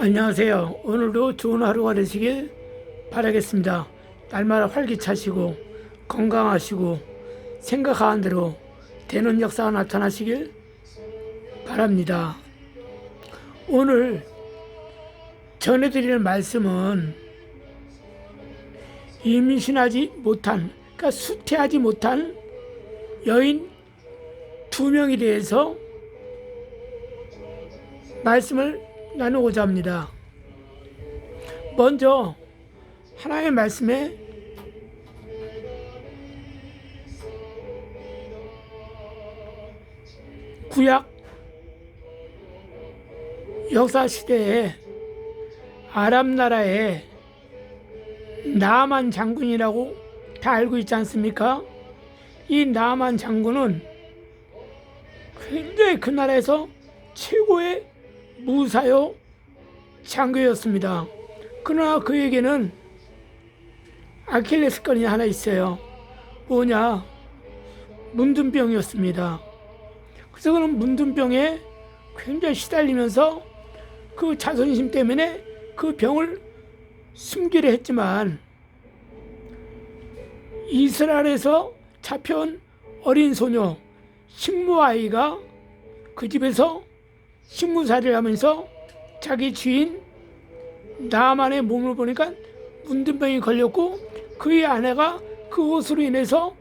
안녕하세요. 오늘도 좋은 하루가 되시길 바라겠습니다. 날마다 활기차시고 건강하시고 생각하는 대로 되는 역사가 나타나시길 바랍니다. 오늘 전해드리는 말씀은 임신하지 못한, 그러니까 수태하지 못한 여인 2명에 대해서 말씀을 나누고자 합니다. 먼저 하나님의 말씀에 구약 역사 시대에 아람 나라에 나만 장군이라고 다 알고 있지 않습니까? 이 나만 장군은 굉장히 그 나라에서 최고의 무사요 장교였습니다. 그러나 그에게는 아킬레스건이 하나 있어요. 뭐냐? 문둥병이었습니다. 그래서 그는 문둥병에 굉장히 시달리면서 그 자존심 때문에 그 병을 숨기려 했지만 이스라엘에서 잡혀온 어린 소녀 식무아이가 그 집에서 식무살이를 하면서 자기 주인 나만의 몸을 보니까 문둥병이 걸렸고 그의 아내가 그것으로 인해서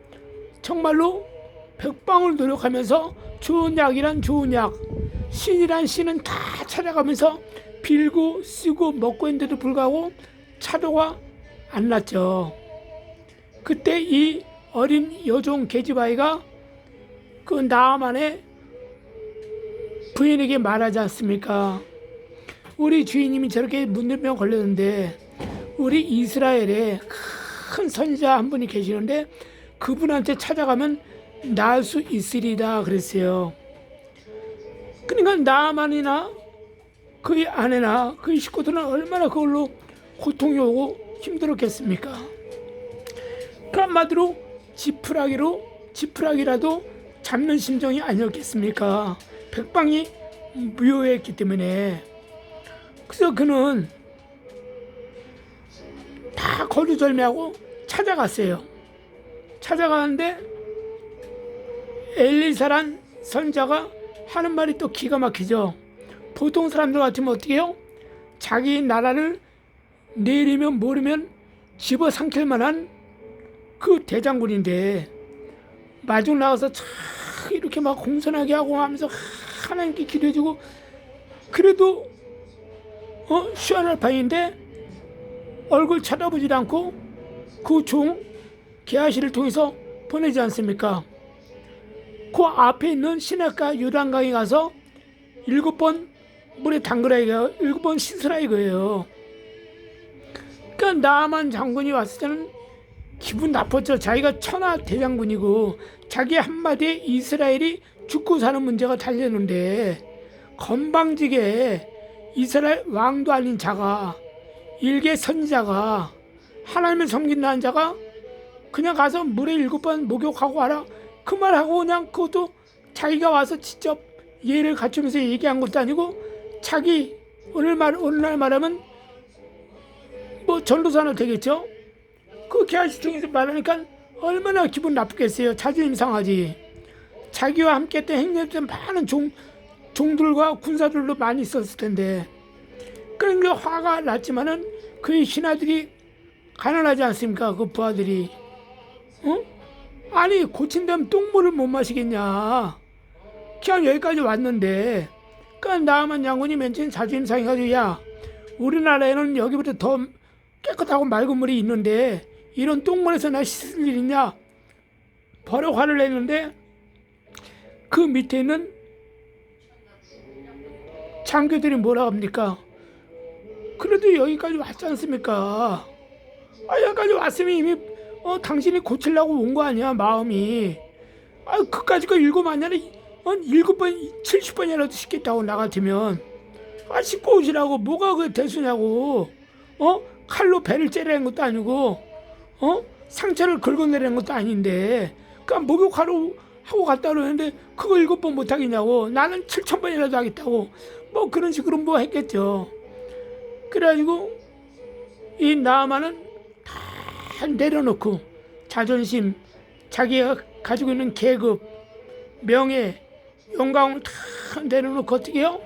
정말로 백방을 노력하면서 좋은 약이란 좋은 약, 신이란 신은 다 찾아가면서 빌고 쓰고 먹고 있는데도 불구하고 차도가 안 났죠. 그때 이 어린 여종 계집아이가 그 나만의 부인에게 말하지 않습니까? 우리 주인님이 저렇게 문둥병 걸렸는데 우리 이스라엘에 큰 선지자 한 분이 계시는데 그분한테 찾아가면 나을 수 있으리다 그랬어요. 그러니까 나만이나 그의 아내나 그의 식구들은 얼마나 그걸로 고통이 오고 힘들었겠습니까? 그 한마디로 지푸라기라도 잡는 심정이 아니었겠습니까? 백방이 무효했기 때문에. 그래서 그는 다 거두절미하고 찾아갔어요. 찾아가는데 엘리사란 선자가 하는 말이 또 기가 막히죠. 보통 사람들 같으면 어떻게 해요? 자기 나라를 내리면 모르면 집어삼킬 만한 그 대장군인데 마중 나가서 참 이렇게 막 공손하게 하고 하면서 하나님께 기도해주고 그래도 시원할 판인데 얼굴 쳐다보지 않고 그 종 게하시를 통해서 보내지 않습니까? 그 앞에 있는 시냇가 요단강에 가서 7번 물에 담그라 이거예요. 7번 씻으라 이거예요. 그러니까 나만 장군이 왔을 때는 기분 나빴죠. 자기가 천하 대장군이고 자기 한마디에 이스라엘이 죽고 사는 문제가 달렸는데 건방지게 이스라엘 왕도 아닌 자가 일개 선지자가 하나님을 섬긴다는 자가 그냥 가서 물에 7번 목욕하고 와라 그 말하고 그냥 그것도 자기가 와서 직접 예를 갖추면서 얘기한 것도 아니고 자기 오늘날 말하면 뭐 전도사는 되겠죠. 그 게하시 통해서 말하니까 얼마나 기분 나쁘겠어요. 자존심 상하지. 자기와 함께 했던 행렬했던 많은 종들과 군사들도 많이 있었을 텐데 그러니까 화가 났지만은 그의 신하들이 가난하지 않습니까? 그 부하들이 아니 고친다면 똥물을 못 마시겠냐. 그냥 여기까지 왔는데 그러니까 나만 장군이 맨 처음 자존심 상해가지고 야 우리나라에는 여기보다 더 깨끗하고 맑은 물이 있는데 이런 똥물에서 나 씻을 일 있냐 버려 화를 냈는데 그 밑에 있는 장교들이 뭐라 합니까? 그래도 여기까지 왔지 않습니까? 여기까지 왔으면 이미 당신이 고치려고 온 거 아니야 마음이. 그까짓 거 읽으면 아니라 7번 70번이라도 씻겠다고 나 같으면 씻고 오시라고. 뭐가 그 대수냐고. 칼로 배를 째라는 것도 아니고 상처를 긁어내라는 것도 아닌데 그러니까 목욕하러 하고 갔다 그러는데 그거 7번 못 하겠냐고. 나는 7,000번이라도 하겠다고. 뭐 그런 식으로 뭐 했겠죠. 그래가지고 이 나아만은 다 내려놓고 자존심, 자기가 가지고 있는 계급, 명예, 영광을 다 내려놓고 어떻게 해요?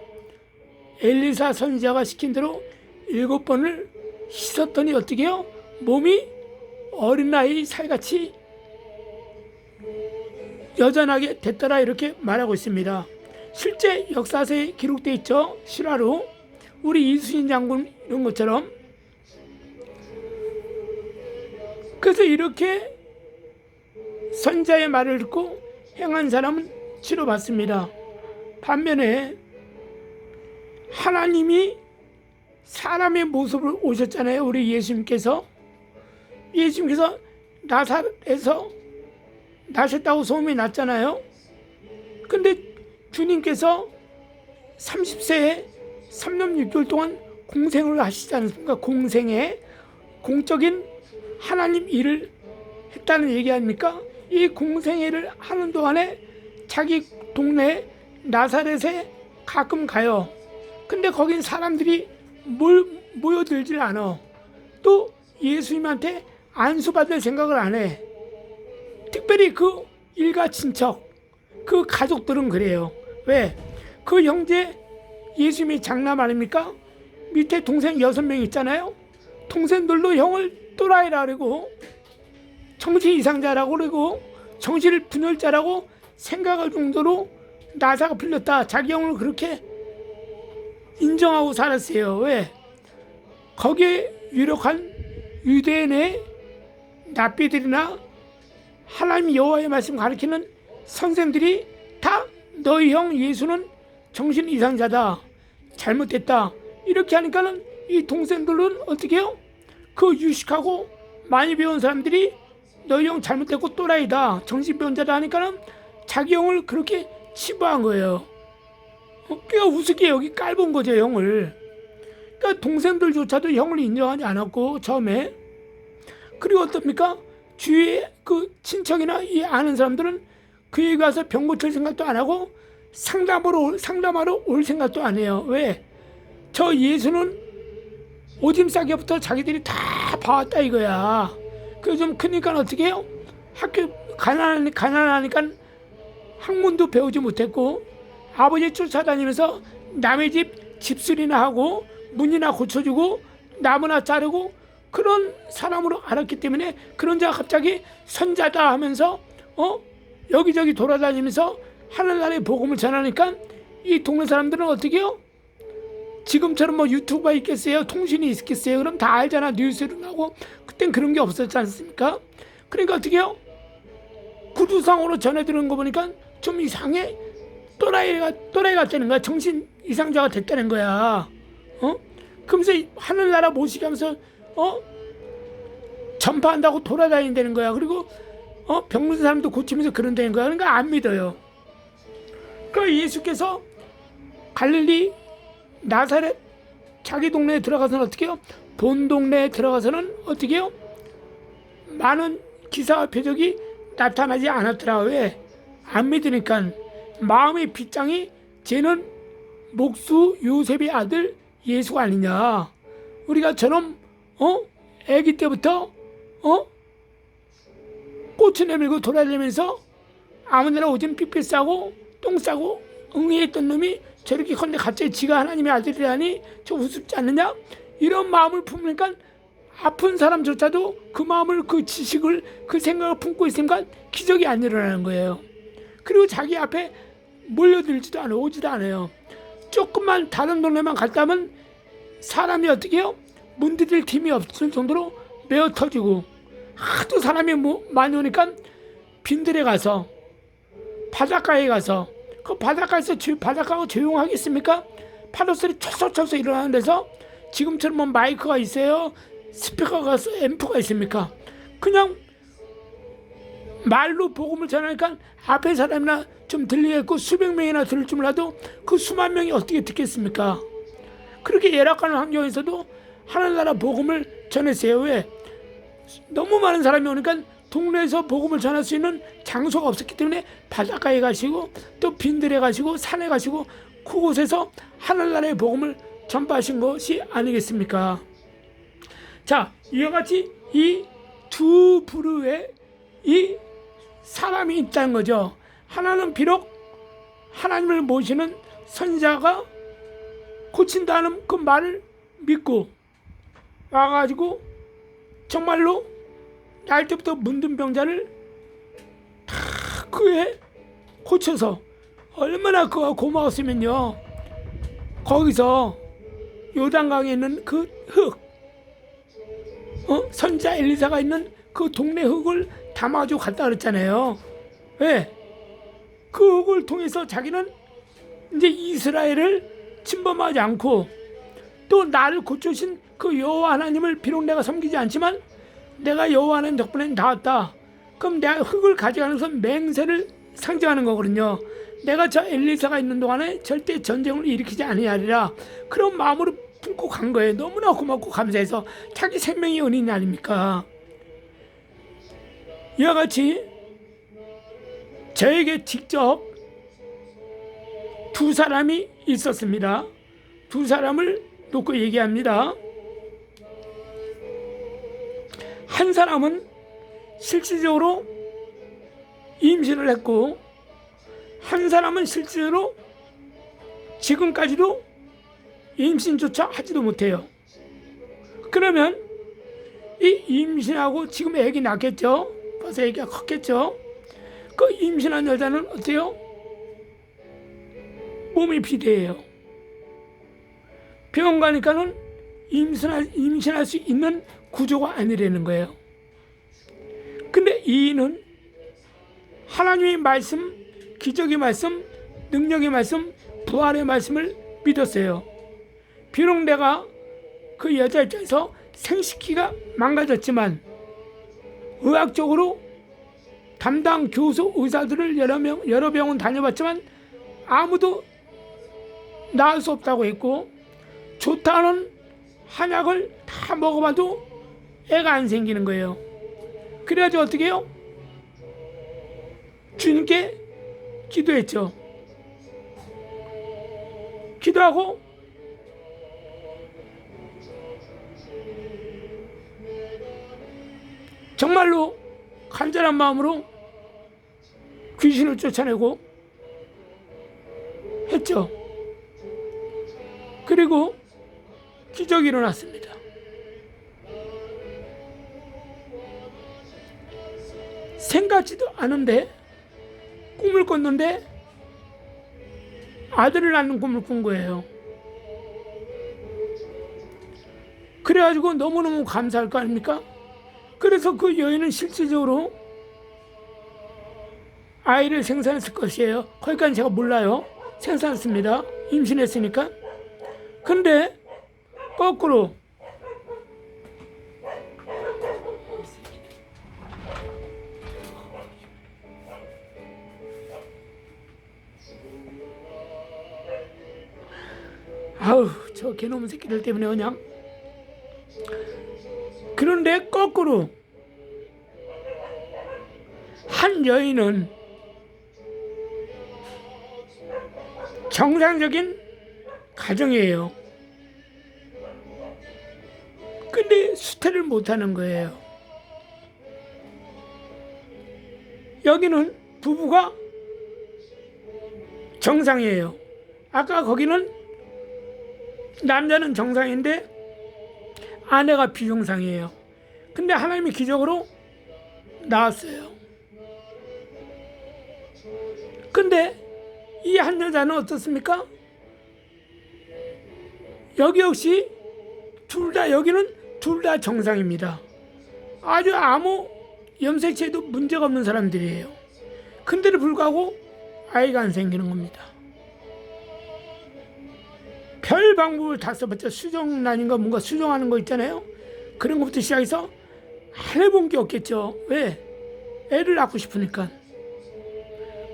엘리사 선지자가 시킨 대로 7번을 씻었더니 어떻게 해요? 몸이 어린아이 살같이 여전하게 됐더라, 이렇게 말하고 있습니다. 실제 역사서에 기록되어 있죠. 실화로 우리 이순신 장군 이런 것처럼. 그래서 이렇게 선자의 말을 듣고 행한 사람은 치료받습니다. 반면에 하나님이 사람의 모습으로 오셨잖아요. 우리 예수님께서 나사렛에서 나셨다고 소문이 났잖아요. 근데 주님께서 30세에 3년 6개월 동안 공생을 하시지 않습니까? 공생에 공적인 하나님 일을 했다는 얘기 아닙니까? 이 공생애를 하는 동안에 자기 동네 나사렛에 가끔 가요. 근데 거긴 사람들이 모여들질 않아. 또 예수님한테 안수받을 생각을 안 해. 특별히 그 일가 친척, 그 가족들은 그래요. 왜? 그 형제 예수님이 장남 아닙니까? 밑에 동생 6명 있잖아요. 동생들도 형을 또라이라 그러고 정신 이상자라고 그러고 정신을 분열자라고 생각할 정도로 나사가 풀렸다. 자기 형을 그렇게 인정하고 살았어요. 왜? 거기에 유력한 유대인의 랍비들이나 하나님 여호와의 말씀 가르치는 선생들이 다 너희 형 예수는 정신 이상자다, 잘못됐다, 이렇게 하니까는 이 동생들은 어떻게 해요? 그 유식하고 많이 배운 사람들이 너희 형 잘못됐고 또라이다, 정신병자다 하니까는 자기 형을 그렇게 치부한 거예요. 그러니까 우습게 여기 깔본 거죠, 형을. 그러니까 동생들조차도 형을 인정하지 않았고 처음에. 그리고 어떻습니까? 주위에 그 친척이나 이 아는 사람들은 그에게 가서 병 고칠 생각도 안 하고 상담하러 올 생각도 안 해요. 왜? 저 예수는 오줌 싸개부터 자기들이 다 봐왔다 이거야. 그래서 좀 크니까 어떻게 해요? 학교 가난하니까 학문도 배우지 못했고 아버지 쫓아다니면서 남의 집 집수리나 하고 문이나 고쳐주고 나무나 자르고 그런 사람으로 알았기 때문에 그런 자가 갑자기 선자다 하면서 여기저기 돌아다니면서 하늘나라의 복음을 전하니까 이 동네 사람들은 어떻게 해요? 지금처럼 뭐 유튜브가 있겠어요? 통신이 있겠어요? 그럼 다 알잖아. 뉴스를 하고. 그땐 그런 게 없었지 않습니까? 그러니까 어떻게 해요? 구두상으로 전해드리는 거 보니까 좀 이상해. 또라이가 되는 거야. 정신 이상자가 됐다는 거야. 그러면서 하늘나라 모시게 하면서 전파한다고 돌아다닌다는 거야. 그리고 병든 사람도 고치면서 그런다는 거야. 그러니까 안 믿어요. 그러니까 예수께서 갈릴리 나사렛 자기 동네에 들어가서는 어떻게 해요? 본 동네에 들어가서는 어떻게 해요? 많은 기사와 표적이 나타나지 않았더라. 왜? 안 믿으니까. 마음의 빗장이 쟤는 목수 요셉의 아들 예수가 아니냐. 우리가 저놈 애기 때부터 꽃을 내밀고 돌아다니면서 아무데나 오줌 삐삐 싸고 똥 싸고 응애했던 놈이 저렇게 건데 갑자기 지가 하나님의 아들이라니 저 우습지 않느냐? 이런 마음을 품으니까 아픈 사람조차도 그 마음을, 그 지식을, 그 생각을 품고 있으니까 기적이 안 일어나는 거예요. 그리고 자기 앞에 몰려들지도 않아요. 오지도 않아요. 조금만 다른 동네만 갔다 하면 사람이 어떻게 해요? 문드릴 팀이 없을 정도로 메어 터지고 하도 사람이 많이 오니까 빈들에 가서 바닷가에 가서 그 바닷가에서 바닷가가 조용하겠습니까? 파도소리 철썩철썩 일어나는 데서 지금처럼 뭐 마이크가 있어요? 스피커가 앰프가 있습니까? 그냥 말로 복음을 전하니까 앞에 사람이나 좀 들리겠고 수백 명이나 들을 줄 몰라도 그 수만 명이 어떻게 듣겠습니까? 그렇게 열악한 환경에서도 하늘나라 복음을 전했어요. 왜? 너무 많은 사람이 오니까 동네에서 복음을 전할 수 있는 장소가 없었기 때문에 바닷가에 가시고 또 빈들에 가시고 산에 가시고 그곳에서 하늘나라의 복음을 전파하신 것이 아니겠습니까? 자, 이와 같이 이 두 부류의 이 사람이 있다는 거죠. 하나는 비록 하나님을 모시는 선지자가 고친다는 그 말을 믿고 와가지고 정말로 날 때부터 문둥 병자를 다 그에 고쳐서 얼마나 그가 고마웠으면요, 거기서 요단강에 있는 그 흙, 선지자 엘리사가 있는 그 동네 흙을 담아가지고 갔다 그랬잖아요. 왜? 그 흙을 통해서 자기는 이제 이스라엘을 침범하지 않고 또 나를 고쳐신 그 여호와 하나님을 비록 내가 섬기지 않지만 내가 여호와 하나님 덕분에 나왔다. 그럼 내가 흙을 가져가면서 맹세를 상징하는 거거든요. 내가 저 엘리사가 있는 동안에 절대 전쟁을 일으키지 아니하리라. 그런 마음으로 품고 간 거예요. 너무나 고맙고 감사해서 자기 생명의 은인 아닙니까? 이와 같이 저에게 직접 두 사람이 있었습니다. 두 사람을 놓고 얘기합니다. 한 사람은 실질적으로 임신을 했고 한 사람은 실제로 지금까지도 임신조차 하지도 못해요. 그러면 이 임신하고 지금 애기 낳겠죠? 벌써 애기가 컸겠죠? 그 임신한 여자는 어때요? 몸이 비대해요. 병원 가니까는 임신할 수 있는 구조가 아니라는 거예요. 근데 이는 하나님의 말씀, 기적의 말씀, 능력의 말씀, 부활의 말씀을 믿었어요. 비록 내가 그 여자 입장에서 생식기가 망가졌지만 의학적으로 담당 교수 의사들을 여러 병원 다녀봤지만 아무도 나을 수 없다고 했고 좋다는 한약을 다 먹어봐도 애가 안 생기는 거예요. 그래가지고 어떻게 해요? 주님께 기도했죠. 기도하고 정말로 간절한 마음으로 귀신을 쫓아내고 했죠. 그리고 기적이 일어났습니다. 생각지도 않은데 꿈을 꿨는데 아들을 낳는 꿈을 꾼 거예요. 그래가지고 너무너무 감사할 거 아닙니까? 그래서 그 여인은 실질적으로 아이를 생산했을 것이에요. 거기까지 제가 몰라요. 생산했습니다. 임신했으니까. 근데 거꾸로 아우 저 개놈 새끼들 때문에 그냥. 그런데 거꾸로 한 여인은 정상적인 가정이에요. 근데 수태를 못하는 거예요. 여기는 부부가 정상이에요. 아까 거기는 남자는 정상인데 아내가 비정상이에요. 근데 하나님이 기적으로 낳았어요. 근데 이 한 여자는 어떻습니까? 여기 역시 여기는 둘 다 정상입니다. 아주 아무 염색체에도 문제가 없는 사람들이에요. 근데도 불구하고 아이가 안 생기는 겁니다. 별 방법을 다 써봤자 수정란인가 뭔가 수정하는 거 있잖아요. 그런 것부터 시작해서 안 해본 게 없겠죠. 왜? 애를 낳고 싶으니까.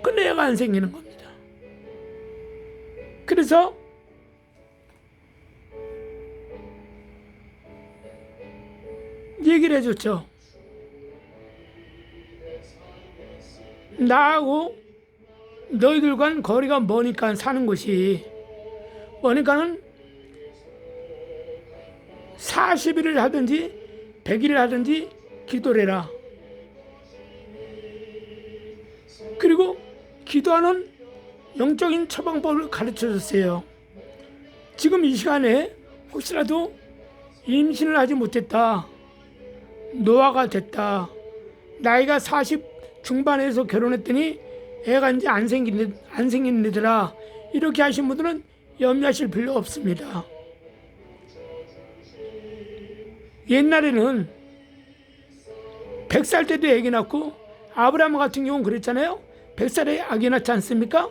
근데 애가 안 생기는 겁니다. 그래서 얘기를 해줬죠. 나하고 너희들과는 거리가 머니까 사는 곳이 머니까는 40일을 하든지 100일을 하든지 기도를 해라. 그리고 기도하는 영적인 처방법을 가르쳐 줬어요. 지금 이 시간에 혹시라도 임신을 하지 못했다, 노화가 됐다, 나이가 40 중반에서 결혼했더니 애가 이제 안 생긴 애들아, 이렇게 하신 분들은 염려하실 필요 없습니다. 옛날에는 100살 때도 애기 낳고, 아브라함 같은 경우는 그랬잖아요. 100살에 아기 낳지 않습니까?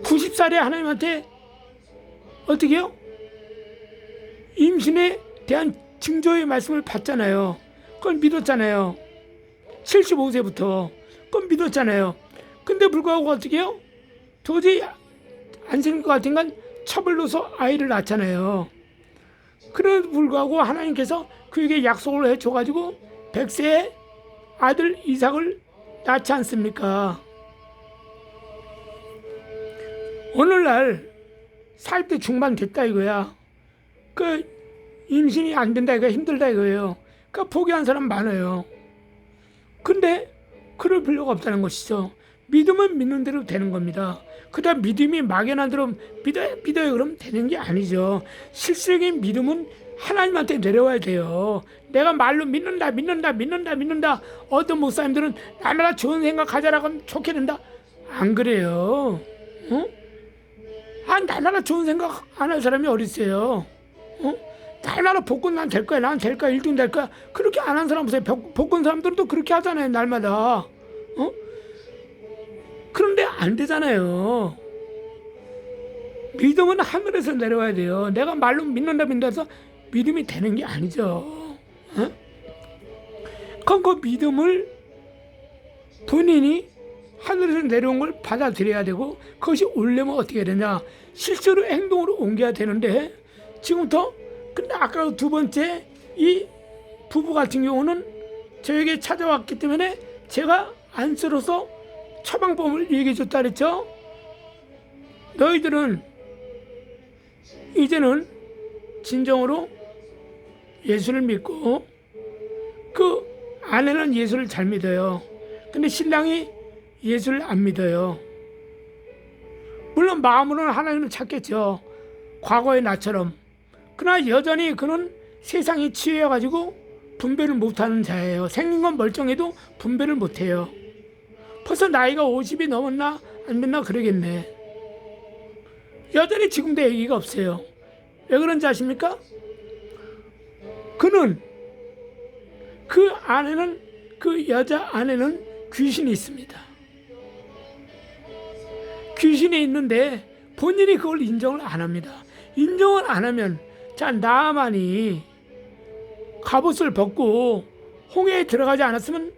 90살에 하나님한테 어떻게 해요? 임신에 대한 징조의 말씀을 받잖아요. 그걸 믿었잖아요. 75세부터 그건 믿었잖아요. 근데 불구하고 어떻게 해요? 도저히 안 생길 것 같은 건 처벌로서 아이를 낳잖아요. 그럼에도 불구하고 하나님께서 그에게 약속을 해줘가지고 100세에 아들 이삭을 낳지 않습니까? 오늘날 40대 중반 됐다 이거야. 그 임신이 안 된다 이거, 힘들다 이거예요. 그 포기한 사람 많아요. 근데 그럴 필요가 없다는 것이죠. 믿으면 믿는 대로 되는 겁니다. 그다음 믿음이 막연한 대로 믿어요 그럼 되는 게 아니죠. 실질적인 믿음은 하나님한테 내려와야 돼요. 내가 말로 믿는다. 어떤 목사님들은 날마다 좋은 생각 가져라고 하면 좋게 된다. 안 그래요. 날마다 좋은 생각 안 할 사람이 어디 있어요? 날마다 복권 난 될 거야, 1등 될 거야. 그렇게 안 한 사람 없어요. 복권 사람들도 그렇게 하잖아요, 날마다. 그런데 안 되잖아요. 믿음은 하늘에서 내려와야 돼요. 내가 말로 믿는다 해서 믿음이 되는 게 아니죠. 그럼 그 믿음을 본인이 하늘에서 내려온 걸 받아들여야 되고, 그것이 오려면 어떻게 해야 되냐, 실제로 행동으로 옮겨야 되는데, 지금부터. 근데 아까 두 번째 이 부부 같은 경우는 저에게 찾아왔기 때문에 제가 안쓰러워서 처방법을 얘기해 줬다 그랬죠. 너희들은 이제는 진정으로 예수를 믿고, 그 아내는 예수를 잘 믿어요. 근데 신랑이 예수를 안 믿어요. 물론 마음으로는 하나님을 찾겠죠, 과거의 나처럼. 그러나 여전히 그는 세상에 취해가지고 분별을 못하는 자예요. 생긴 건 멀쩡해도 분별을 못해요. 벌써 나이가 50이 넘었나 안 됐나 그러겠네. 여전히 지금도 아기가 없어요. 왜 그런지 아십니까? 그는 그 여자 안에는 귀신이 있습니다. 귀신이 있는데 본인이 그걸 인정을 안 합니다. 인정을 안 하면, 자, 나만이 갑옷을 벗고 홍해에 들어가지 않았으면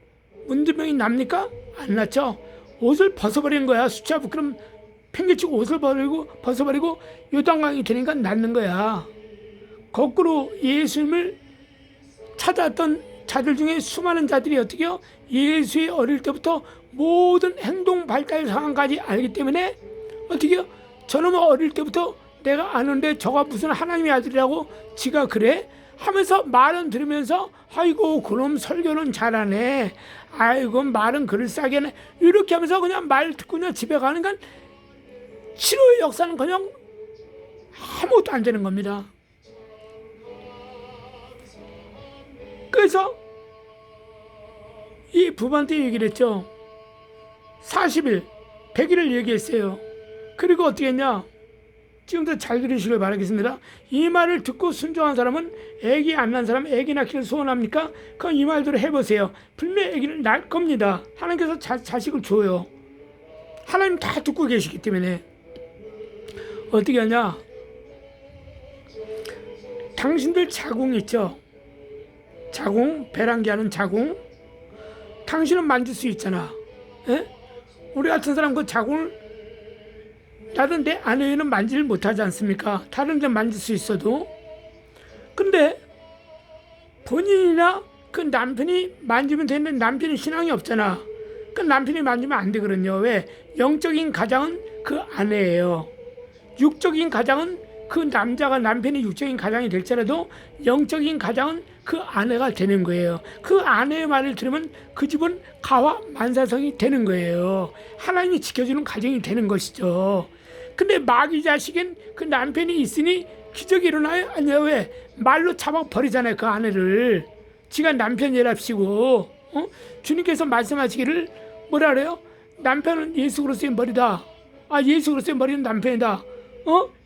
문제명이 납니까? 안 났죠. 옷을 벗어버리는 거야. 수치와 부끄럼 팽개치고 옷을 벗어버리고 요단강이 되니까 낫는 거야. 거꾸로 예수님을 찾아왔던 자들 중에 수많은 자들이 어떻게 해요? 예수의 어릴 때부터 모든 행동 발달 상황까지 알기 때문에 어떻게 해요? 저놈은 어릴 때부터 내가 아는데 저가 무슨 하나님의 아들이라고 지가 그래? 하면서 말은 들으면서, 아이고 그럼 설교는 잘하네, 아이고 말은 그럴싸하게 하네, 이렇게 하면서 그냥 말 듣고 그냥 집에 가는 건 치료의 역사는 그냥 아무것도 안 되는 겁니다. 그래서 이 부부한테 얘기를 했죠. 40일 100일을 얘기했어요. 그리고 어떻게 했냐, 지금부터 잘 들으시길 바라겠습니다. 이 말을 듣고 순종한 사람은 애기 안 난 사람 애기 낳기를 소원합니까? 그럼 이 말대로 해보세요. 분명히 애기를 낳을 겁니다. 하나님께서 자식을 줘요. 하나님 다 듣고 계시기 때문에. 어떻게 하냐, 당신들 자궁 있죠, 자궁, 배란기 하는 자궁, 당신은 만질 수 있잖아. 에? 우리 같은 사람 그 자궁을 다른 데 아내는 만지를 못하지 않습니까? 다른 데 만질 수 있어도. 근데 본인이나 그 남편이 만지면 되는데 남편이 신앙이 없잖아. 그 남편이 만지면 안 되거든요. 왜? 영적인 가장은 그 아내예요. 육적인 가장은 그 남자가 남편이 육적인 가장이 될지라도 영적인 가장은 그 아내가 되는 거예요. 그 아내의 말을 들으면 그 집은 가와 만사성이 되는 거예요. 하나님이 지켜주는 가정이 되는 것이죠. 근데 마귀 자식인 그 남편이 있으니 기적이 일어나요? 아니요. 왜? 말로 잡아버리잖아요. 그 아내를. 지가 남편이랍시고 주님께서 말씀하시기를 뭐라 그래요? 남편은 예수 그리스도의 머리다. 예수 그리스도의 머리는 남편이다.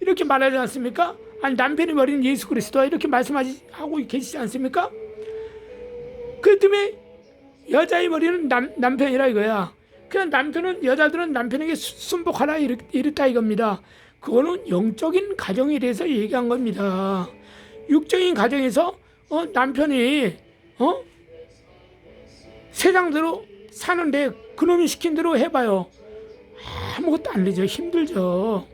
이렇게 말하지 않습니까? 아니 남편의 머리는 예수 그리스도다. 이렇게 말씀하고 계시지 않습니까? 그 때문에 여자의 머리는 남편이라 이거야. 그냥 남편은 여자들은 남편에게 순복하라 이랬다 이겁니다. 그거는 영적인 가정에 대해서 얘기한 겁니다. 육적인 가정에서 남편이 세상대로 사는데 그놈이 시킨 대로 해봐요. 아무것도 안 되죠. 힘들죠.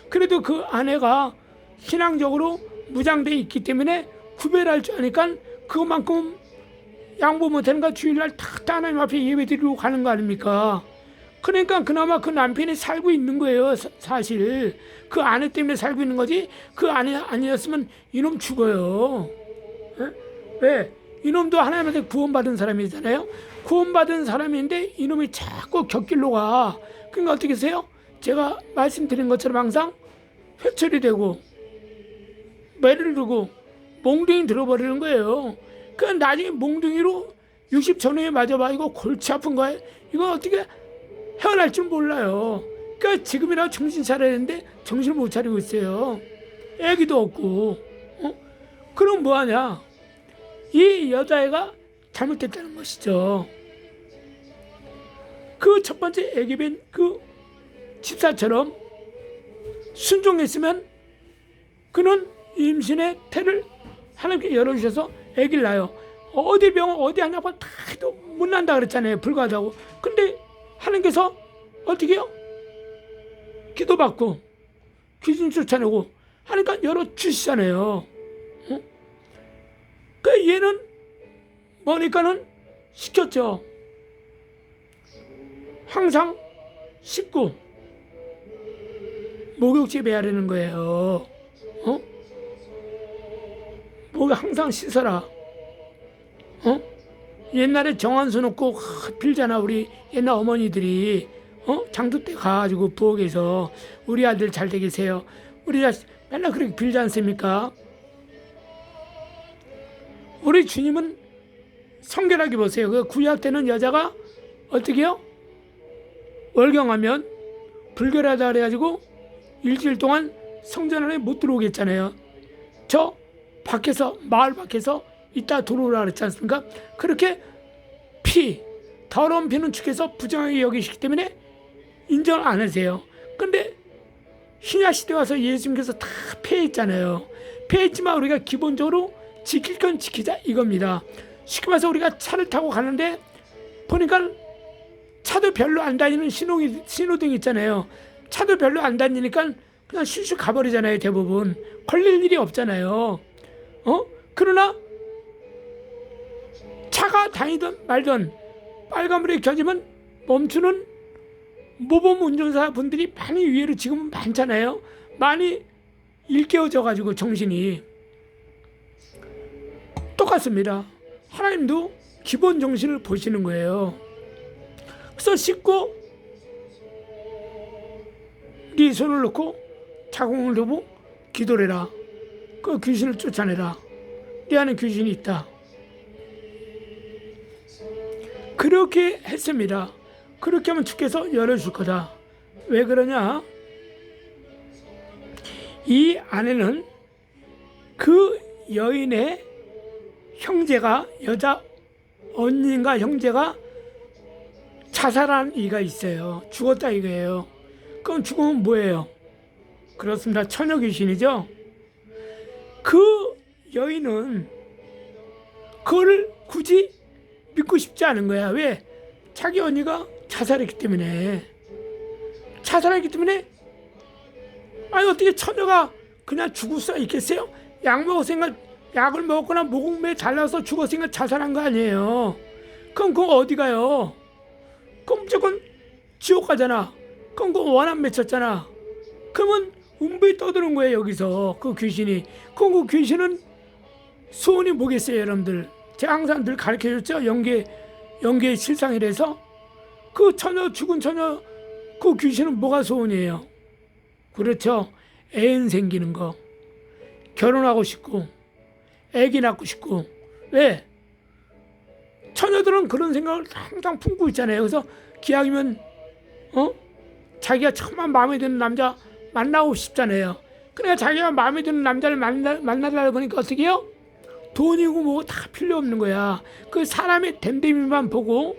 그래도 그 아내가 신앙적으로 무장되어 있기 때문에 구별할 줄 아니까 그것만큼 양보 못하는가 주일날 탁 하나님 앞에 예배 드리고 가는 거 아닙니까? 그러니까 그나마 그 남편이 살고 있는 거예요. 사실 그 아내 때문에 살고 있는 거지 그 아내 아니었으면 이놈 죽어요. 왜? 이놈도 하나님한테 구원받은 사람이잖아요. 구원받은 사람인데 이놈이 자꾸 곁길로 가. 그러니까 어떻게 하세요? 제가 말씀드린 것처럼 항상 회철이 되고 매를 두고 몽둥이 들어버리는 거예요. 그 나중에 몽둥이로 60 전후에 맞아봐. 이거 골치 아픈 거예요. 이건 어떻게 헤어날 줄 몰라요. 그러니까 지금이라도 정신 차려야 되는데 정신을 못 차리고 있어요. 애기도 없고. 그럼 뭐하냐? 이 여자애가 잘못됐다는 것이죠. 그 첫 번째 애기벤 그 집사처럼 순종했으면 그는 임신의 태를 하나님께 열어주셔서 애기를 낳아요. 어디 병원 어디 하냐고 다 해도 못 난다 그랬잖아요. 불가하다고. 근데 하나님께서 어떻게 해요? 기도받고 귀신 쫓아내고 하니까 열어주시잖아요. 그 얘는 뭐니까는 시켰죠. 항상 씻고 목욕제 배하려는 거예요. 목욕 항상 씻어라. 옛날에 정한수 놓고 빌잖아. 우리 옛날 어머니들이 장도 때 가가지고 부엌에서 우리 아들 잘 되게 세요. 우리 자식 맨날 그렇게 빌지 않습니까? 우리 주님은 성결하게 보세요. 그 구약 때는 여자가 어떻게 해요? 월경하면 불결하다 그래가지고 일주일 동안 성전 안에 못 들어오게 했잖아요. 저 밖에서 마을 밖에서 이따 들어오라 그랬지 않습니까? 그렇게 더러운 피는 주께서 부정하게 여기시기 때문에 인정을 안 하세요. 근데 신약 시대 와서 예수님께서 다 폐했잖아요. 폐했지만 우리가 기본적으로 지킬 건 지키자 이겁니다. 쉽게 말해서 우리가 차를 타고 가는데 보니까 차도 별로 안 다니는 신호등 있잖아요. 차도 별로 안 다니니까 그냥 슉슉 가버리잖아요. 대부분 걸릴 일이 없잖아요. 그러나 차가 다니든 말든 빨간불에 켜지면 멈추는 모범 운전사 분들이 많이 의외로 지금 많잖아요. 많이 일깨워져 가지고 정신이 똑같습니다. 하나님도 기본 정신을 보시는 거예요. 그래서 씻고 네 손을 넣고 자궁을 두고 기도를 해라. 그 귀신을 쫓아내라. 네 안에 귀신이 있다. 그렇게 했습니다. 그렇게 하면 주께서 열어줄 거다. 왜 그러냐? 이 아내는 그 여인의 형제가 여자 언니인가 형제가 자살한 이가 있어요. 죽었다 이거예요. 그럼 죽으면 뭐예요? 그렇습니다. 처녀 귀신이죠. 그 여인은 그거를 굳이 믿고 싶지 않은 거야. 왜? 자기 언니가 자살했기 때문에. 아니 어떻게 처녀가 그냥 죽을 수 있겠어요? 약을 먹었거나 목매 잘라서 죽었으니까 자살한 거 아니에요. 그럼 그거 어디 가요? 그럼 무조건 지옥 가잖아. 그럼 그거 원한 맺혔잖아. 그러면 음부에 떠드는 거예요. 여기서 그 귀신이. 그 귀신은 소원이 뭐겠어요, 여러분들? 제가 항상 늘 가르쳐줬죠. 영계의 실상이라서. 그 처녀, 죽은 처녀, 그 귀신은 뭐가 소원이에요? 그렇죠. 애인 생기는 거, 결혼하고 싶고, 애기 낳고 싶고. 왜? 처녀들은 그런 생각을 항상 품고 있잖아요. 그래서 기왕이면 자기가 정말 마음에 드는 남자 만나고 싶잖아요. 그러니까 자기가 마음에 드는 남자를 만나려고 하니까 어떻게 해요? 돈이고 뭐고 다 필요 없는 거야. 그 사람의 됨됨이만 보고,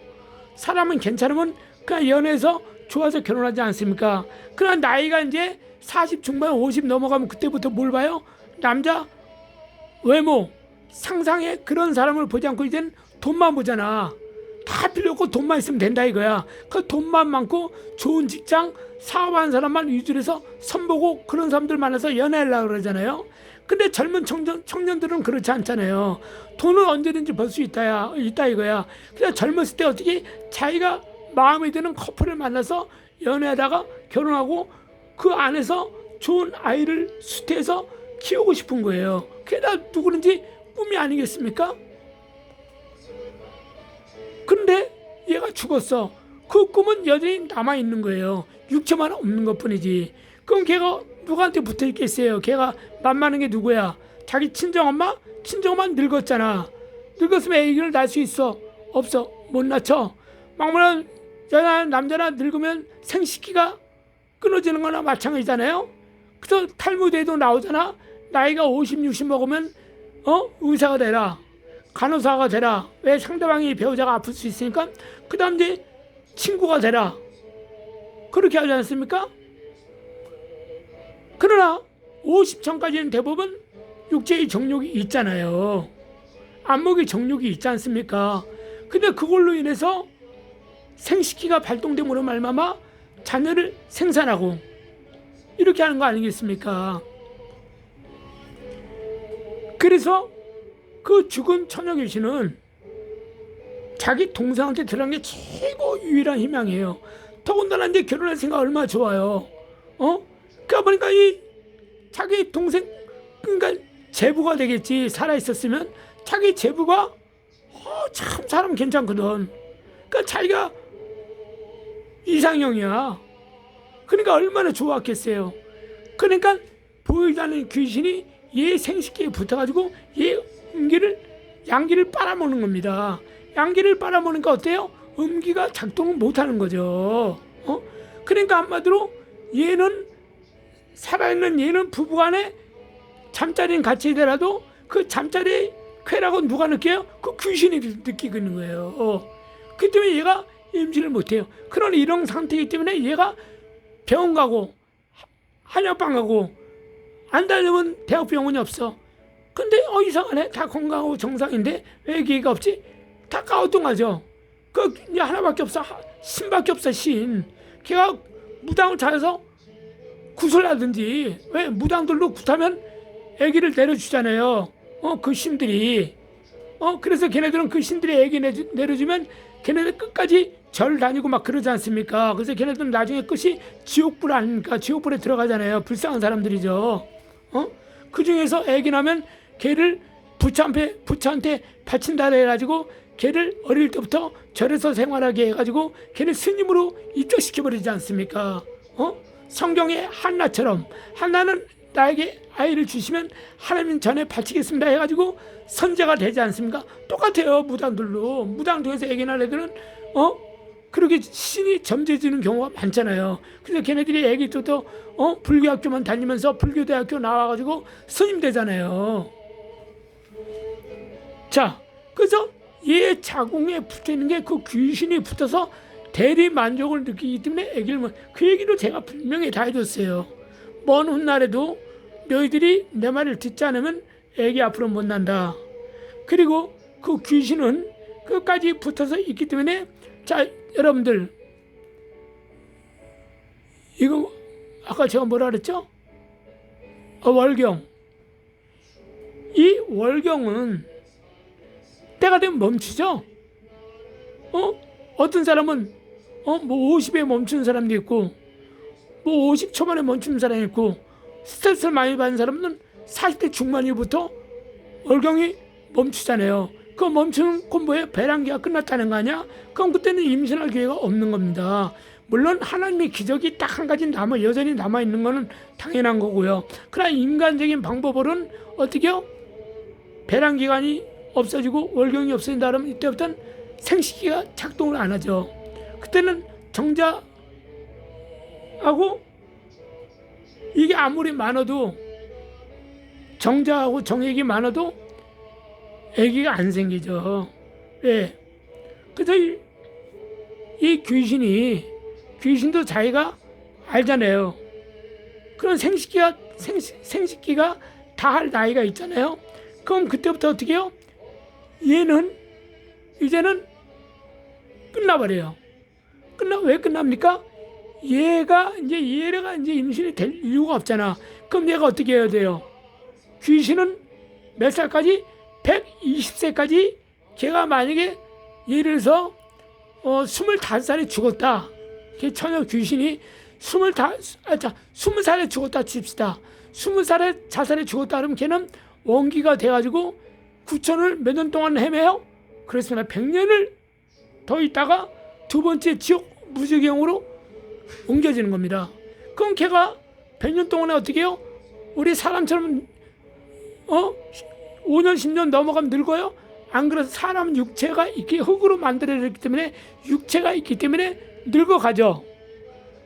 사람은 괜찮으면 그냥 연애해서 좋아서 결혼하지 않습니까? 그러나 나이가 이제 40 중반 50 넘어가면 그때부터 뭘 봐요? 남자 외모, 상상에 그런 사람을 보지 않고 이제는 돈만 보잖아. 다 필요 없고 돈만 있으면 된다 이거야. 그 돈만 많고 좋은 직장, 사업하는 사람만 위주로 해서 선보고 그런 사람들 만나서 연애하려고 그러잖아요. 근데 젊은 청년들은 그렇지 않잖아요. 돈은 언제든지 벌 수 있다 이거야. 그냥 젊었을 때 어떻게 자기가 마음에 드는 커플을 만나서 연애하다가 결혼하고 그 안에서 좋은 아이를 수태해서 키우고 싶은 거예요. 그게 다 누구든지 꿈이 아니겠습니까? 근데 얘가 죽었어. 그 꿈은 여전히 남아있는 거예요. 육체만 없는 것 뿐이지. 그럼 걔가 누구한테 붙어 있겠어요? 걔가 만나는 게 누구야? 자기 친정엄마? 친정엄마 늙었잖아. 늙었으면 애기를 낳을 수 있어? 없어. 못 낳죠. 막무가내 여자 남자나 늙으면 생식기가 끊어지는 거나 마찬가지잖아요. 그래서 탈무대도 나오잖아. 나이가 50, 60 먹으면 의사가 되라, 간호사가 되라. 왜? 상대방이 배우자가 아플 수 있으니까. 그 다음 이제 친구가 되라. 그렇게 하지 않습니까? 그러나 50 전까지는 대부분 육체의 정욕이 있잖아요. 안목의 정욕이 있지 않습니까? 근데 그걸로 인해서 생식기가 발동됨으로 말미암아 자녀를 생산하고 이렇게 하는 거 아니겠습니까? 그래서 그 죽은 처녀 귀신은 자기 동생한테 들어간 게 최고 유일한 희망이에요. 더군다나 이제 결혼할 생각 얼마나 좋아요. 그러다 보니까 이 자기 동생, 그러니까 제부가 되겠지. 살아 있었으면 자기 제부가 참 사람 괜찮거든. 그러니까 자기가 이상형이야. 그러니까 얼마나 좋았겠어요. 그러니까 보이지 않는 귀신이 얘 생식기에 붙어가지고 얘 양기를 빨아먹는 겁니다. 양기를 빨아먹으니까 어때요? 음기가 작동을 못하는 거죠. 그러니까 한마디로 얘는 살아있는 얘는 부부간에 잠자리는 같이 되더라도 그 잠자리 쾌락은 누가 느껴요? 그 귀신이 느끼고 있는 거예요. 그 때문에 얘가 임신을 못해요. 그런 이런 상태이기 때문에 얘가 병원 가고 한약방 가고 안 다니면 대학병원이 없어. 근데 이상하네. 다 건강하고 정상인데 왜 기회가 없지? 다 까우뚱하죠. 그 하나밖에 없어. 신밖에 없어. 신. 걔가 무당을 찾아서 구슬하든지. 왜? 무당들로 굿하면 애기를 내려주잖아요. 그 신들이. 그래서 걔네들은 그 신들이 애기 내려주면 걔네들 끝까지 절 다니고 막 그러지 않습니까? 그래서 걔네들은 나중에 끝이 지옥불 아닙니까? 지옥불에 들어가잖아요. 불쌍한 사람들이죠. 그 중에서 애기 나면 걔를 부처한테 바친다 해가지고 걔를 어릴 때부터 절에서 생활하게 해가지고 걔를 스님으로 입적시켜버리지 않습니까? 성경의 한나처럼 한나는 나에게 아이를 주시면 하나님 전에 바치겠습니다 해가지고 선제가 되지 않습니까? 똑같아요. 무당들로. 무당 중에서 애기 낳은 애들은 그렇게 신이 점재지는 경우가 많잖아요. 그래서 걔네들이 애기 때부터 불교학교만 다니면서 불교대학교 나와가지고 스님 되잖아요. 자, 그래서 얘 자궁에 붙어있는 게 그 귀신이 붙어서 대리 만족을 느끼기 때문에 애기를 그 얘기도 제가 분명히 다 해줬어요. 먼 훗날에도 너희들이 내 말을 듣지 않으면 애기 앞으로 못 난다. 그리고 그 귀신은 끝까지 붙어서 있기 때문에 자, 여러분들 이거 아까 제가 뭐라 그랬죠? 월경. 이 월경은 때가 되면 멈추죠. 어떤 사람은 뭐 50에 멈추는 사람도 있고 뭐 50초만에 멈추는 사람이 있고 스트레스를 많이 받는 사람은 40대 중반 이후부터 월경이 멈추잖아요. 그 멈추는 콤보에 배란기가 끝났다는 거 아니야? 그럼 그때는 임신할 기회가 없는 겁니다. 물론 하나님의 기적이 딱 한 가지 여전히 남아있는 거는 당연한 거고요. 그러나 인간적인 방법으로는 어떻게요? 배란기관이 없어지고 월경이 없어진다 그러면 이때부터는 생식기가 작동을 안 하죠. 그때는 정자하고 이게 아무리 많아도 정자하고 정액이 많아도 아기가 안 생기죠. 예. 그래서 이 귀신도 자기가 알잖아요. 그런 생식기가 다 할 나이가 있잖아요. 그럼 그때부터 어떻게 해요? 얘는 이제는 끝나버려요. 왜 끝납니까? 얘가 이제 임신이 될 이유가 없잖아. 그럼 얘가 어떻게 해야 돼요? 귀신은 몇 살까지? 120세까지 걔가 만약에 예를 들어서 25살에 죽었다. 걔 처녀 귀신이 20살에 죽었다 칩시다. 20살에 자살에 죽었다 그러면 걔는 원기가 돼가지고 구천을 몇 년 동안 헤매요? 그렇습니다. 100년을 더 있다가 두 번째 지옥 무지경으로 옮겨지는 겁니다. 그럼 걔가 100년 동안에 어떻게 해요? 우리 사람처럼 5년 10년 넘어가면 늙어요? 안 그래서 사람 육체가 이렇게 흙으로 만들어졌기 때문에 육체가 있기 때문에 늙어가죠.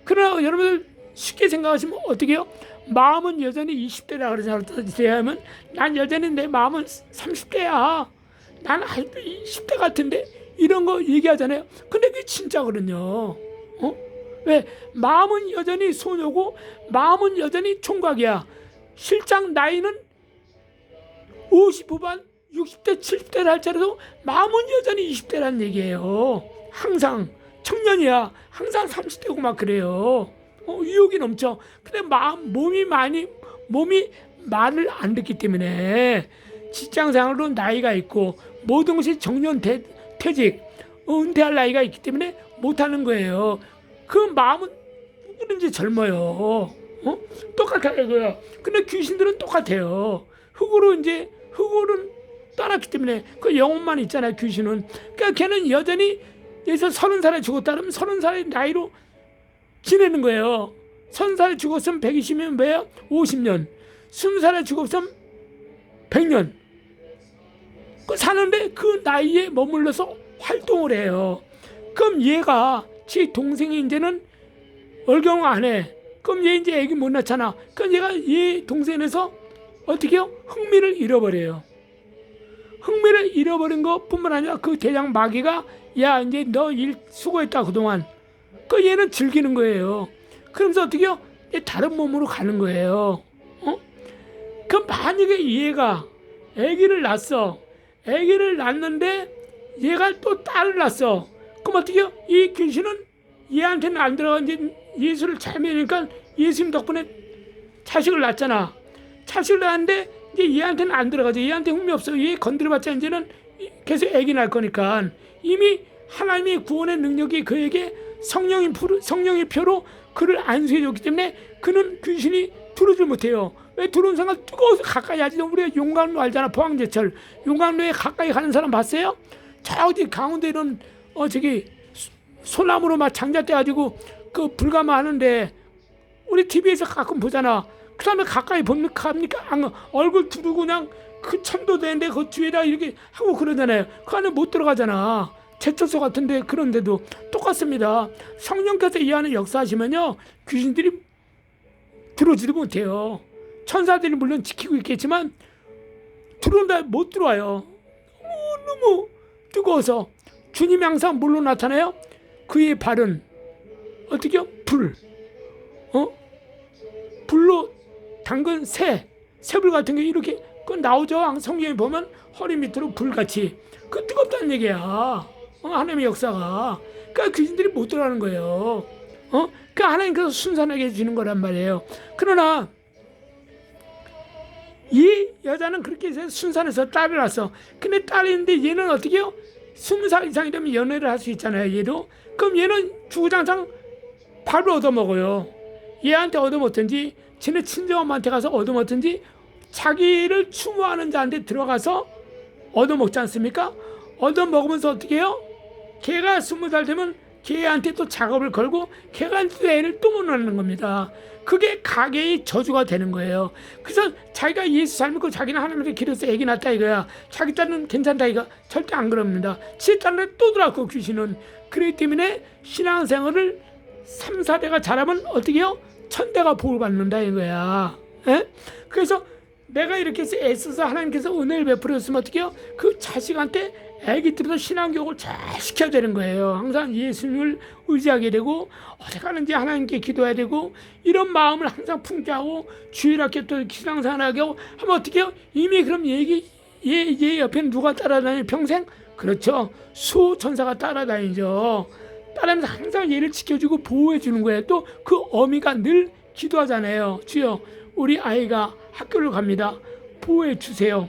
그러나 여러분들 쉽게 생각하시면 어떻게 해요? 마음은 여전히 20대라 그러잖아요. 난 여전히 내 마음은 30대야. 난 아직도 10대 같은데 이런 거 얘기하잖아요. 근데 그게 진짜거든요. 왜? 마음은 여전히 소녀고 마음은 여전히 총각이야. 실장 나이는 50 후반 60대 70대를 할지라도 마음은 여전히 20대란 얘기예요. 항상 청년이야. 항상 30대고 막 그래요. 유혹이 넘쳐. 근데 몸이 말을 안 듣기 때문에 직장생활로 나이가 있고 모든 것이 정년 퇴직 은퇴할 나이가 있기 때문에 못하는 거예요. 그 마음은 누구든지 젊어요. 똑같아요. 근데 귀신들은 똑같아요. 흙으로는 떠났기 때문에 그 영혼만 있잖아요. 귀신은. 그러니까 걔는 여전히 여기서 30살에 죽었다 그러면 30살의 나이로 지내는 거예요. 30살에 죽었으면 120이면 뭐예요? 50년. 20살에 죽었으면 100년. 사는데 그 나이에 머물러서 활동을 해요. 그럼 얘가 제 동생이 이제는 월경 안 해. 그럼 얘 이제 애기 못 낳잖아. 그럼 얘가 얘 동생에서 어떻게 해요? 흥미를 잃어버려요. 흥미를 잃어버린 것뿐만 아니라 그 대장 마귀가 야 이제 너 일 수고했다 그동안. 그 얘는 즐기는 거예요. 그러면서 어떻게 해요? 다른 몸으로 가는 거예요. 그 만약에 얘가 아기를 낳았어. 아기를 낳았는데 얘가 또 딸을 낳았어. 그럼 어떻게 해요? 이 귀신은 얘한테는 안 들어가. 이제 예수를 잘 믿으니까 예수님 덕분에 자식을 낳았잖아. 자식을 낳았는데 이제 얘한테는 안 들어가죠. 얘한테 흥미 없어. 얘 건드려봤자 이제는 계속 아기 낳을 거니까 이미 하나님의 구원의 능력이 그에게 성령의 표로 그를 안수해줬기 때문에 그는 귀신이 들어오지 못해요. 왜 들어온 순간 뜨거워서 가까이 하지? 우리가 용광로 알잖아. 포항제철 용광로에 가까이 가는 사람 봤어요? 저기 강원도 이런 저기 소나무로 막 장작대 가지고 그 불가마 하는데 우리 TV에서 가끔 보잖아. 그 다음에 가까이 보면 갑니까? 얼굴 두르고 그냥 그 천도 되는데 그 뒤에다 이렇게 하고 그러잖아요. 그 안에 못 들어가잖아. 제철소 같은데 그런데도 똑같습니다. 성령께서 이 안에 역사하시면요 귀신들이 들어오지도 못해요. 천사들이 물론 지키고 있겠지만 들어온다 못 들어와요. 너무 뜨거워서. 주님이 항상 뭘로 나타나요? 그의 발은 어떻게요? 불로 담근 새불 같은 게 이렇게 그 나오죠. 성경에 보면 허리 밑으로 불같이 그 뜨겁다는 얘기야. 하나님의 역사가. 그러니까 귀신들이 못 들어가는 거예요. 그러니까 하나님께서 순산하게 해주는 거란 말이에요. 그러나 이 여자는 그렇게 해서 순산해서 딸을 낳았어. 근데 딸이 있는데 얘는 어떻게 해요? 20살 이상이 되면 연애를 할 수 있잖아요. 얘도. 그럼 얘는 주구장창 밥을 얻어먹어요. 얘한테 얻어먹든지 지네 친정엄마한테 가서 얻어먹든지 자기를 추모하는 자한테 들어가서 얻어먹지 않습니까? 얻어먹으면서 어떻게 해요? 걔가 20살 되면 걔한테 또 작업을 걸고 걔가 애를 또 못 낳는 겁니다. 그게 가계의 저주가 되는 거예요. 그래서 자기가 예수 잘 믿고 자기는 하나님한테 기도해서 애기 낳았다 이거야. 자기 딸은 괜찮다 이거 절대 안 그럽니다. 지 딸은 또 들어왔고 귀신은. 그렇기 때문에 신앙생활을 3, 4대가 잘하면 어떻게 해요? 천대가 복을 받는다 이거야. 에? 그래서 내가 이렇게 해서 애써서 하나님께서 은혜를 베풀어 줬으면 어떻게 해요? 그 자식한테 애기 때부터 신앙교육을 잘 시켜야 되는 거예요. 항상 예수님을 의지하게 되고 어디 가는지 하나님께 기도해야 되고 이런 마음을 항상 품게 하고 주일학교 또 신앙생활하게 하고 하면 어떻게 해요? 이미 그럼 얘 옆에는 누가 따라다니는 평생? 그렇죠. 수천사가 따라다니죠. 따라면서 항상 얘를 지켜주고 보호해 주는 거예요. 또 그 어미가 늘 기도하잖아요. 주여 우리 아이가 학교를 갑니다. 보호해 주세요.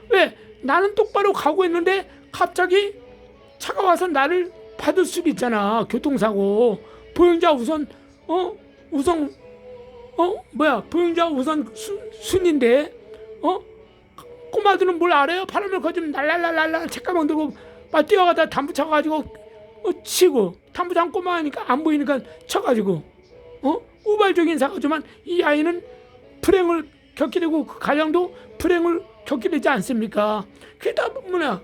왜? 나는 똑바로 가고 있는데 갑자기 차가 와서 나를 받을 수도 있잖아. 교통사고. 보행자 우선 보행자 우선 순인데 꼬마들은 뭘 알아요? 바람을 거지면 날랄랄랄라 책가방 들고 막 뛰어가다 담부 쳐가지고 치고 담부장 꼬마하니까 안 보이니까 쳐가지고 우발적인 사고지만 이 아이는 불행을 겪게 되고 그 가정도 불행을 겪게 되지 않습니까? 그게 다 뭐냐?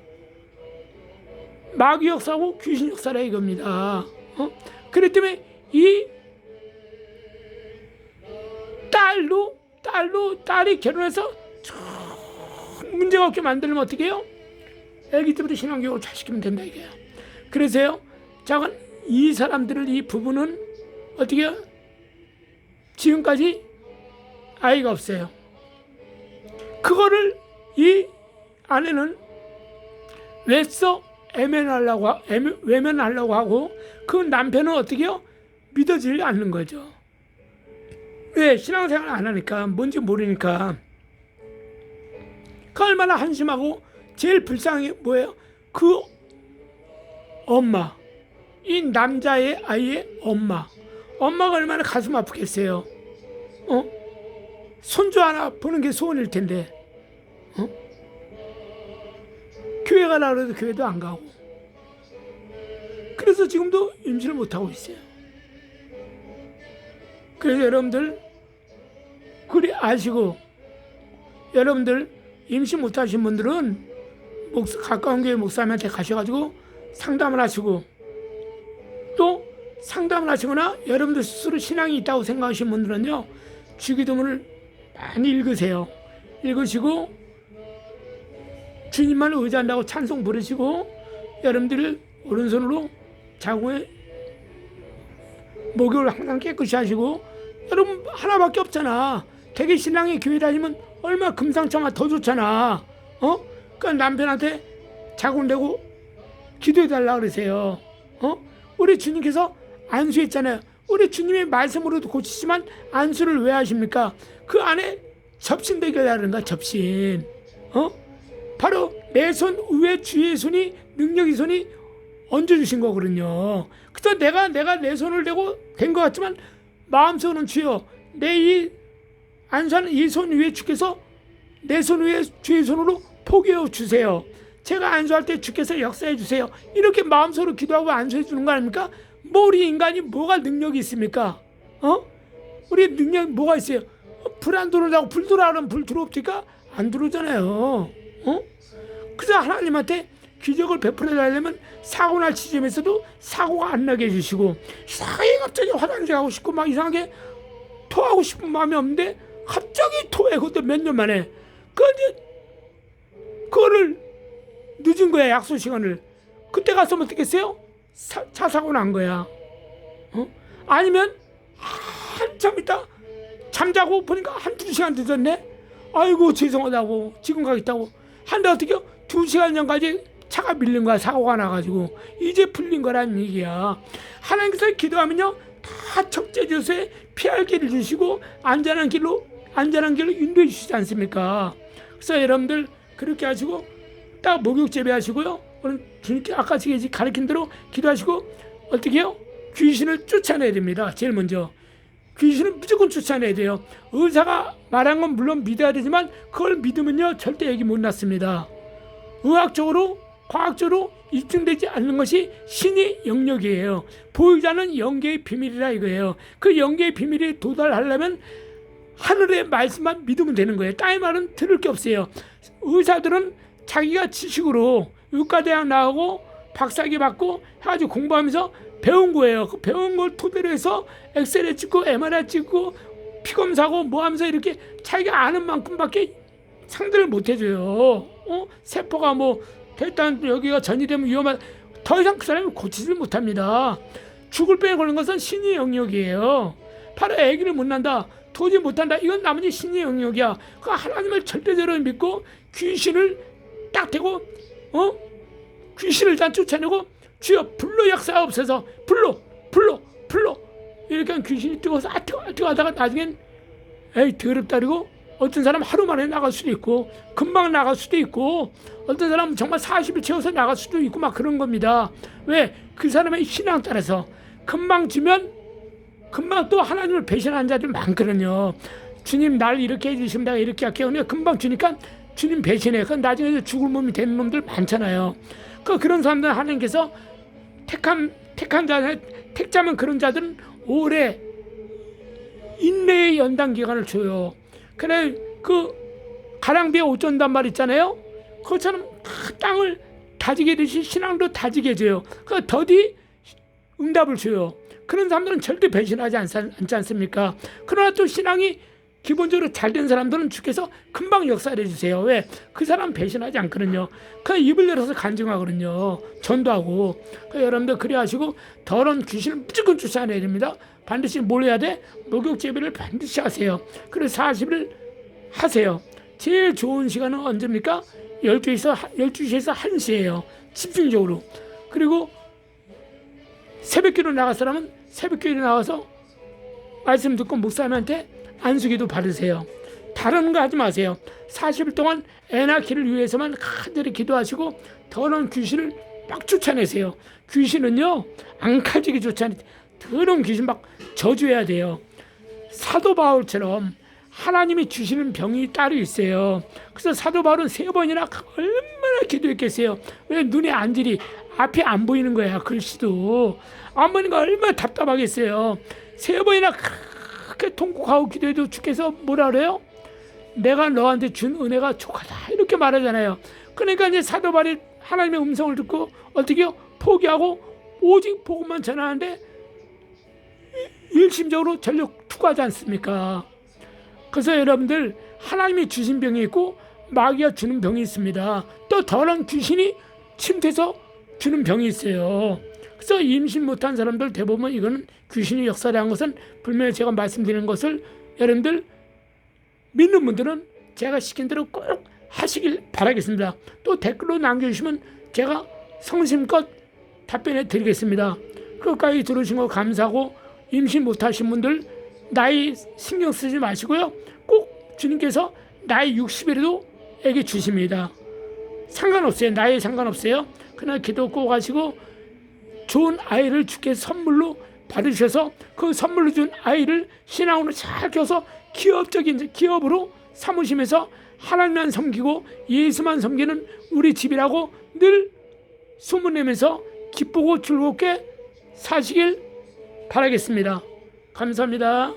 마귀 역사고 귀신 역사라 이겁니다. 그렇기 때문에 이 딸이 결혼해서 문제가 없게 만들면 어떻게 해요? 애기 때부터 신앙교육을 잘 시키면 된다 이거야. 그래서요, 이 사람들을 이 부부는 어떻게 해요? 지금까지 아이가 없어요. 그거를 이 아내는 외면하려고 하고 그 남편은 어떻게 해요? 믿어지지 않는 거죠. 왜? 신앙생활 안 하니까 뭔지 모르니까. 그 얼마나 한심하고 제일 불쌍한 게 뭐예요? 그 엄마, 이 남자의 아이의 엄마가 얼마나 가슴 아프겠어요. 손주 하나 보는 게 소원일 텐데 교회 가라 그래도 교회도 안 가고. 그래서 지금도 임신을 못하고 있어요. 그래서 여러분들 그리 아시고, 여러분들 임신 못하신 분들은 가까운 교회 목사님한테 가셔가지고 상담을 하시고, 또 상담을 하시거나 여러분들 스스로 신앙이 있다고 생각하시는 분들은요, 주기도문을 많이 읽으시고 주님만 의지한다고 찬송 부르시고, 여러분들 오른손으로 자궁에 목욕을 항상 깨끗이 하시고. 여러분 하나밖에 없잖아. 되게 신랑이 교회 다니면 얼마나 금상첨화 더 좋잖아. 그러니까 남편한테 자궁 내고 기도해달라 그러세요. 우리 주님께서 안수했잖아요. 우리 주님의 말씀으로도 고치지만 안수를 왜 하십니까? 그 안에 접신 되게 하는 거야. 접신. 바로 내 손 위에 주의 손이, 능력의 손이 얹어주신 거거든요. 그래서 내가 내 손을 대고 된 것 같지만 마음속으로는 주여, 내 이 안수하는 이 손 위에 주께서 내 손 위에 주의 손으로 포기해 주세요. 제가 안수할 때 주께서 역사해 주세요. 이렇게 마음속으로 기도하고 안수해 주는 거 아닙니까? 우리 인간이 뭐가 능력이 있습니까? 우리 능력이 뭐가 있어요? 불 안 들어오자고 불 들어오면 불 들어옵니까? 안 들어오잖아요. 그래서 하나님한테 기적을 베풀어달라면 사고 날 지점에서도 사고가 안 나게 해주시고, 이상하게 갑자기 화장실 가고 싶고 막 이상하게 토하고 싶은 마음이 없는데 갑자기 토해. 그것도 몇 년 만에. 그거를 늦은 거야, 약속 시간을. 그때 갔으면 어떻겠어요? 차 사고 난 거야. 아니면 한참 있다 잠자고 보니까 1-2시간 늦었네. 아이고 죄송하다고 지금 가겠다고 한데 어떻게 2시간 전까지 차가 밀린 거야. 사고가 나가지고 이제 풀린 거란 얘기야. 하나님께서 기도하면요, 다 적재조서에 피할 길을 주시고 안전한 길로 인도해 주시지 않습니까? 그래서 여러분들 그렇게 하시고 딱 목욕 재배하시고요, 오늘 주님께 아까 가르친 대로 기도하시고 어떻게 해요? 귀신을 쫓아내야 됩니다. 제일 먼저 귀신은 무조건 쫓아내야 돼요. 의사가 말한 건 물론 믿어야 되지만 그걸 믿으면요 절대 얘기 못 낳습니다. 의학적으로 과학적으로 입증되지 않는 것이 신의 영역이에요. 보이지 않는 영계의 비밀이라 이거예요. 그 영계의 비밀에 도달하려면 하늘의 말씀만 믿으면 되는 거예요. 땅의 말은 들을 게 없어요. 의사들은 자기가 지식으로 의과대학 나오고 박사학위 받고 해가지고 공부하면서 배운 거예요. 그 배운 걸 토대로 해서 엑스레이 찍고 MRI 찍고 피검사하고 뭐 하면서 이렇게 자기가 아는 만큼밖에 상대를 못 해줘요. 세포가 뭐 일단 여기가 전이되면 위험한, 더 이상 그 사람이 고치지를 못합니다. 죽을 병에 걸린 것은 신의 영역이에요. 바로 아기를 못 낳는다, 도저히 못한다, 이건 나머지 신의 영역이야. 그 하나님을 절대적으로 믿고 귀신을 딱 대고 귀신을 다 쫓아내고 주여 불로 역사하옵소서, 불로 이렇게 하면 귀신이 뜨거워서 뜨거 하다가 나중엔 에이 더럽다 그러고 어떤 사람 하루 만에 나갈 수도 있고 금방 나갈 수도 있고 어떤 사람은 정말 40일 채워서 나갈 수도 있고 막 그런 겁니다. 왜? 그 사람의 신앙 따라서 금방 주면 금방 또 하나님을 배신하는 자들 많거든요. 주님 날 이렇게 해주시면 내가 이렇게 할게요. 근데 금방 주니까 주님 배신해. 그건 나중에 죽을 몸이 되는 놈들 많잖아요. 그런 사람들 하나님께서 택한 자, 택자면 그런 자들은 오래 인내의 연단 기간을 줘요. 그래 그 가랑비에 옷 젖는단 말 있잖아요. 그것처럼 땅을 다지게 되듯이 신앙도 다지게 해줘요. 그 더디 응답을 줘요. 그런 사람들은 절대 배신하지 않지 않습니까? 그러나 또 신앙이 기본적으로 잘된 사람들은 주께서 금방 역사를 해주세요. 왜? 그 사람 배신하지 않거든요. 그 입을 열어서 간증하거든요. 전도하고. 여러분들 그래 하시고 더러운 귀신을 무조건 쫓아내야 됩니다. 반드시 뭘 해야 돼? 목욕 제비를 반드시 하세요. 그래서 40일 하세요. 제일 좋은 시간은 언제입니까? 12시에서 1시예요. 집중적으로. 그리고 새벽기도 나갈 사람은 새벽기도 나와서 말씀 듣고 목사님한테 안수기도 받으세요. 다른 거 하지 마세요. 40일 동안 애 낳기를 위해서만 간절히 기도하시고 더러운 귀신을 막 쫓아내세요. 귀신은요 안 가지게 쫓아내. 더러운 귀신 막 저주해야 돼요. 사도 바울처럼 하나님이 주시는 병이 따로 있어요. 그래서 사도 바울은 3번이나 얼마나 기도했겠어요. 왜? 눈에 안질이 앞이 안 보이는 거야. 글씨도 안 보이니까 얼마나 답답하겠어요. 3번이나 그렇게 통곡하고 기도해도 주께서 뭐라 그래요? 내가 너한테 준 은혜가 족하다 이렇게 말하잖아요. 그러니까 이제 사도 바울이 하나님의 음성을 듣고 어떻게요? 포기하고 오직 복음만 전하는데 일심적으로 전력 투구하지 않습니까? 그래서 여러분들 하나님이 주신 병이 있고 마귀가 주는 병이 있습니다. 또 더러운 귀신이 침투해서 주는 병이 있어요. 그래서 임신 못한 사람들 대부분 이거는 귀신이 역사를 한 것은 분명히 제가 말씀드리는 것을 여러분들 믿는 분들은 제가 시킨 대로 꼭 하시길 바라겠습니다. 또 댓글로 남겨주시면 제가 성심껏 답변해 드리겠습니다. 끝까지 들으신 거 감사하고 임신 못하신 분들 나이 신경 쓰지 마시고요. 꼭 주님께서 나이 60일에도 애기 주십니다. 상관없어요. 나이에 상관없어요. 그냥 기도 꼭 하시고 좋은 아이를 주께서 선물로 받으셔서 그 선물로 준 아이를 신앙으로 잘 키워서 기업적인 기업으로 삼으시면서 하나님만 섬기고 예수만 섬기는 우리 집이라고 늘 소문내면서 기쁘고 즐겁게 사시길 바라겠습니다. 감사합니다.